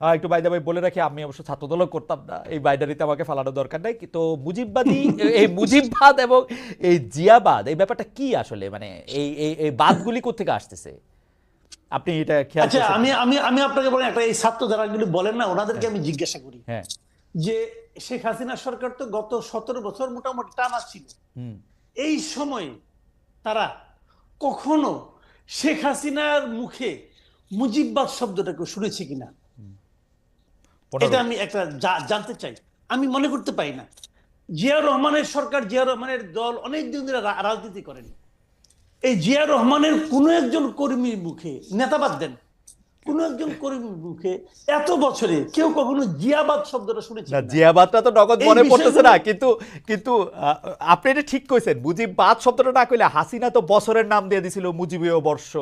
একটু বাইদা ভাই বলে রাখি, আমি অবশ্য ছাত্রদলও করতাম না, এই বাইনারিতে আমাকে ফালানোর দরকার নাই। তো মুজিববাদী, এই মুজিববাদ এবং এই জিয়াবাদ, এই ব্যাপারটা কি আসলে, মানে এই এই এই বাদগুলি কোত্থেকে আসতেছে, আপনি এটা খেয়াল আচ্ছা, করছেন? আমি আমি আমি আপনাকে বলেন, একটা এই ছাত্র যারাগুলি বলেন না, ওনাদেরকে হ্যাঁ, আমি জিজ্ঞাসা করি হ্যাঁ, যে শেখ হাসিনা সরকার তো গত 17 বছর মোটামুটি টানা ছিল, হুম, এই সময় তারা কখনো শেখ হাসিনার মুখে মুজিববাদ শব্দটাকে শুনেছে কিনা, এটা 15 আমি একটা জানতে চাই। আমি মনে করতে পারি না। জিয়া রহমানের সরকার, জিয়া রহমানের দল অনেক দিন ধরে রাজনীতি করেন। এই জিয়া রহমানের কোনো একজন কর্মীর মুখে, নেতাবাদ দেন, কোন একজন কর্মীর মুখে এত বছরে কেউ কখনো জিয়াবাদ শব্দটা শুনেছে না, কিনা? জিয়াবাদটা তো নগদ এই মনে পড়তেছে বিষয়গুলো না, কিন্তু কিন্তু আপনি এটা ঠিক কইছেন, মুজিববাদ শব্দটা না কইলে হাসিনা তো বছরের নাম দিয়ে দিছিল মুজিবীয় বর্ষ,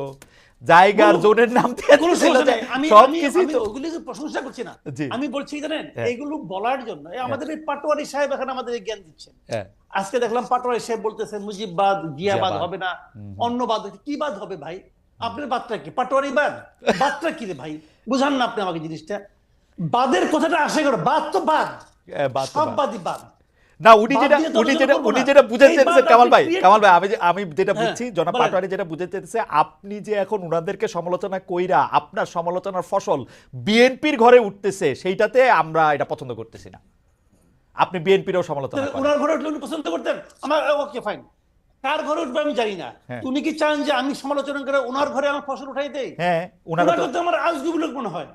জায়গার জোনের নাম দিয়ে কোনো দিছিল, সমস্যা যে নাই। আমি সব আমি কিছুই আমি তো। ওগুলিকে প্রশংসা করছি না। জি, আমি বলছি জানেন, হ্যাঁ, এগুলো বলার জন্য আমাদের এই পাটোয়ারি সাহেব এখন আমাদের জ্ঞান দিচ্ছেন। হ্যাঁ, আজকে দেখলাম পাটোয়ারি সাহেব বলতেছেন মুজিববাদ জিয়াবাদ জিয়াবাদ, হবে না, হুম, অন্য বাদ হবে। কি বাদ হবে ভাই? আপনার বাদটা কি পাটোয়ারি বাদ? বাদটা কি রে ভাই? বুঝান না আপনি আমাকে জিনিসটা। বাদের কথাটা আসে করে, বাদ তো বাদ, বাদ তো সব বাদ। বাদই বাদ। না, উনি বাদ যেটা দিয়ে তো উনি আলোচনা যেটা করবো উনি না। যেটা বুঝাতে এই চেয়েছে, বাদ আপনি ক্রিয়েট, কামাল ভাই, আমি যেটা হ্যাঁ বুঝছি, জনাব বলেন। পাটোয়ারি যেটা বুঝাতে চেয়েছে, আপনি যে এখন উনাদেরকে সমালোচনা কইরা আপনার সমালোচনার ফসল বিএনপির ঘরে উঠতেছে, সেইটাতে আমরা এটা পছন্দ করতেছি না। আপনি বিএনপিরও সমালোচনা করেন। ওনার ঘরে উঠলে উনি পছন্দ করতেন? আমার ওকে ফাইন। কার ঘরে উঠবে আমি জানি না। হ্যাঁ, উনি কি চান যে আমি সমালোচনা করে ওনার ঘরে আমার ফসল উঠাই দেই? হ্যাঁ, উনারা তো, ওনাকে তো আমার আজগুবি লোক মনে হয়।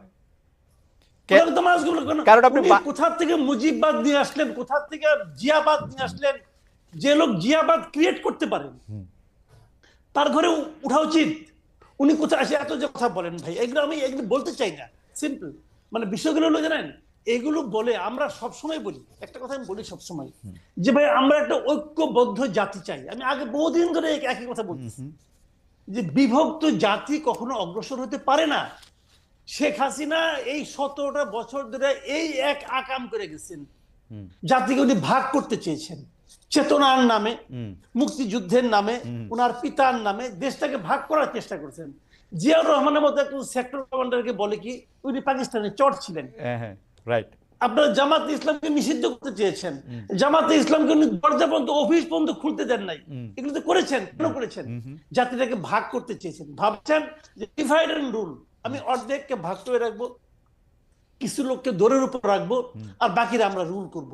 কে- ওনাকে তো আমার আজগুবি লোক মনে হয়। কারণ আপনি উনি কোথা থেকে মুজিববাদ নিয়ে আসলেন, কোথা থেকে জিয়াবাদ নিয়ে আসলেন? যে লোক জিয়াবাদ ক্রিয়েট করতে পারেন তার ঘরে উঠা উচিত। উনি কোথায় আসে এত যে কথা বলেন ভাই, এগুলো আমি এগুলো বলতে চাই না। সিম্পল, মানে বিষয়গুলো হলো জানেন, এগুলো বলে আমরা সবসময় বলি একটা কথা, আমি বলি সবসময় যে ভাই আমরা একটা ঐক্যবদ্ধ জাতি চাই। আমি আগে বহুদিন ধরে একই কথা বলতেছি যে বিভক্ত জাতি কখনো অগ্রসর হতে পারে না। শেখ হাসিনা এই 17টা বছর ধরে এই এক আকাম করে গেছেন, জাতিকে উনি ভাগ করতে চেয়েছেন চেতনার নামে, মুক্তিযুদ্ধের নামে, ওনার পিতার নামে দেশটাকে ভাগ করার চেষ্টা করেছেন। জিয়াউর রহমানের মতো একজন সেক্টর কমান্ডারকে বলে কি উনি পাকিস্তানের চর ছিলেন। হ্যাঁ, হ্যাঁ, রাইট, আপনারা জামাতে ইসলামকে নিষিদ্ধ করতে চেয়েছেন, জামাতে ইসলামকে উনি দরজা পর্যন্ত, অফিস পর্যন্ত খুলতে দেন নাই। এগুলো তো করেছেন, কেন করেছেন? জাতিটাকে ভাগ করতে চেয়েছেন। ভাবছেন যে ডিভাইড এন্ড রুল, আমি অর্ধেককে ভাগ করে রাখবো, কিছু লোককে দৌড়ের উপর রাখবো, আর বাকিরা আমরা রুল করব।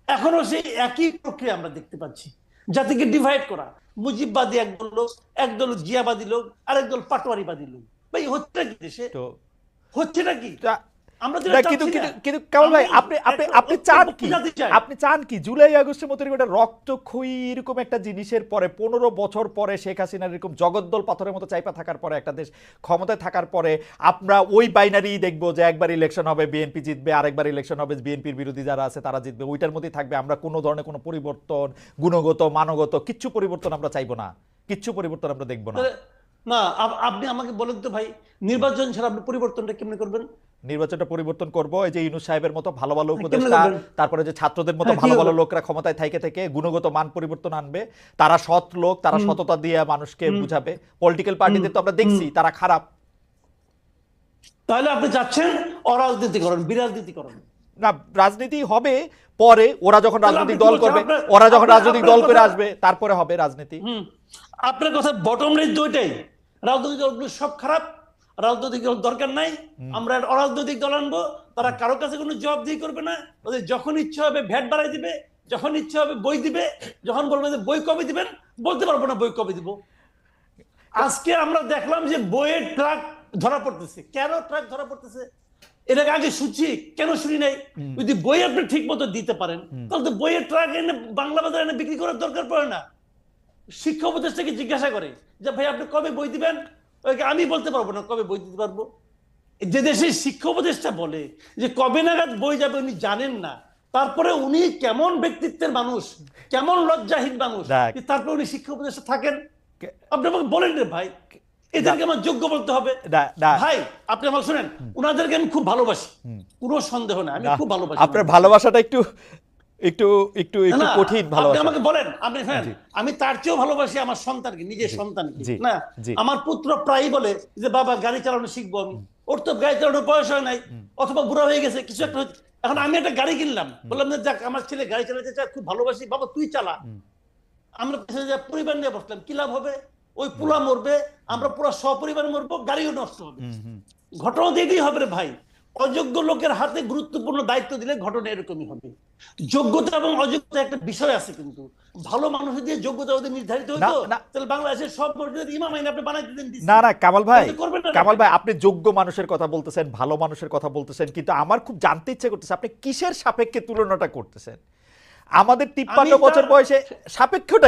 এখনো সেই একই প্রক্রিয়া আমরা দেখতে পাচ্ছি, জাতিকে ডিভাইড করা। মুজিববাদী একদল লোক, একদল জিয়াবাদী লোক, আর একদল পাটোয়ারিবাদী লোক। ভাই হচ্ছে কি দেশে? তো হচ্ছেটা কি? আমরা না, কিন্তু চাচ্ছি কিন্তু না। কিন্তু কেমন ভাই, আমি আপনি আপনি একটা আপনি চান ঐক্যবদ্ধ কি? জাতি চাই। আপনি চান কি জুলাই আগস্টের মতো একটা রক্তক্ষয়ী এরকম একটা জিনিসের পরে, 15 বছর পরে, শেখ হাসিনার এরকম জগদ্দল পাথরের মতো চাইপা থাকার পরে, একটা দেশ ক্ষমতায় থাকার পরে আমরা ওই বাইনারি দেখবো যে একবার ইলেকশন হবে বিএনপি জিতবে, আরেকবার ইলেকশন হবে বিএনপির বিরোধী যারা আছে তারা জিতবে, ওইটার মধ্যেই থাকবে। আমরা কোনো ধরনের কোনো পরিবর্তন, গুণগত মানগত কিচ্ছু পরিবর্তন আমরা চাইবো না, কিচ্ছু পরিবর্তন আমরা দেখবো না। না, আপনি আমাকে বলেন তো ভাই, নির্বাচন ছাড়া আপনি পরিবর্তনটা কেমনে করবেন? নির্বাচনটা পরিবর্তন করব, এই যে ইউনূস সাহেবের মতো ভালো ভালো কেমনে উপদেষ্টা, করবেন? তারপরে যে ছাত্রদের মতো হ্যাঁ, কি ভালো ভালো হবে? লোকরা ক্ষমতায় থাইকে থেকে গুণগত মান পরিবর্তন আনবে। তারা সৎ লোক, তারা হুম, সততা দিয়ে মানুষকে হুম, বুঝাবে। পলিটিক্যাল হুম, পার্টিদের তো আমরা হুম। দেখছি তারা খারাপ। তাহলে আপনি চাচ্ছেন অরাজনীতিকরণ, বিরাজনীতিকরণ। না, রাজনীতি হবে পরে, ওরা যখন তাহলে আপনি রাজনৈতিক কি দল বলছেন? করবে, আপনার ওরা যখন আপনার রাজনৈতিক আপনার দল করে কথা, আসবে তারপরে হবে রাজনীতি। হুম, আপনার কথা বটম লাইন তো ওইটাই, রাজনৈতিক দলগুলো সব খারাপ, রাজনৈতিক দল দরকার নাই, আমরা একটা অরাজনৈতিক দল আনবো, তারা কারো কাছে কোনো জবাবদিহি করবে না, ওদের যখন ইচ্ছা হবে ভ্যাট বাড়াই দিবে, যখন ইচ্ছা হবে বই দিবে, যখন বলবে যে বই কবে দিবেন, বলতে পারবো না বই কবে দিব। আজকে আমরা দেখলাম যে বইয়ের ট্রাক ধরা পড়তেছে। কেন ট্রাক ধরা পড়তেছে? এটাকে আগে শুনছি, কেন শুনি নাই? যদি বই আপনি ঠিক মতো দিতে পারেন তাহলে তো বইয়ের ট্রাক এনে বাংলা বাজারে এনে বিক্রি করার দরকার পড়ে না। শিক্ষা উপদেষ্টাকে জিজ্ঞাসা করে যে ভাই আপনি কবে বই দিবেন, ওকে আমি বলতে পারবো না কবে বই দিতে পারবো। যে দেশের শিক্ষা উপদেষ্টা বলে যে কবে নাগাদ বই যাবে উনি জানেন না, তারপরে উনি কেমন ব্যক্তিত্বের মানুষ, কেমন লজ্জাহীন মানুষ, দেখ, তারপরে উনি শিক্ষা উপদেষ্টা থাকেন? আপনি আমাকে বলেন রে ভাই, এদেরকে আমার যোগ্য বলতে হবে? ভাই আপনি আমাকে শুনেন, উনাদেরকে আমি খুব ভালোবাসি, কোনো সন্দেহ না, আমি খুব ভালোবাসি। আপনার ভালোবাসাটা একটু একটু একটু একটু না, কঠিন আপনি ভালোবাসা। আমাকে বলেন, আপনি শুনেন, জি, আমি তার চেয়েও ভালোবাসি আমার সন্তানকে, নিজের সন্তানকে। জি, না, জি, আমার পুত্র প্রায়ই বলে যে বাবা গাড়ি চালানো শিখবো আমি। ওর তো গাড়ি চালানোর বয়স হয় নাই, অথবা বুড়া হয়ে গেছে, কিছু একটা হচ্ছে। এখন আমি একটা গাড়ি কিনলাম, বললাম যে যাক আমার ছেলে গাড়ি চালাতে চায়, খুব ভালোবাসি, বাবা তুই চালা। আমরা পেছনে যে পরিবার নিয়ে বসলাম, কি লাভ হবে? ওই পোলা মরবে, আমরা পুরো সপরিবার মরবো, গাড়িও নষ্ট হবে। ঘটনা তো এটাই হবে রে ভাই। অযোগ্য লোকের হাতে গুরুত্বপূর্ণ দায়িত্ব দিলে ঘটনা এরকমই হবে। যোগ্যতা এবং অযোগ্যতা একটা বিষয় আছে, কিন্তু ভালো মানুষের দিয়ে যোগ্যতা ওদের নির্ধারিত হতো, না। তাহলে বাংলাদেশের সব মসজিদের ইমাম আইন আপনি বানাই দিতেন। না না কামাল ভাই, তাহলে করবেন না? কামাল ভাই আপনি যোগ্য মানুষের কথা বলতেছেন, ভালো মানুষের কথা বলতেছেন, কিন্তু আমার খুব জানতে ইচ্ছে করতেছে আপনি কিসের সাপেক্ষে তুলনাটা করতেছেন? আমাদের 53 আমি বছর তার- বয়সে সাপেক্ষটা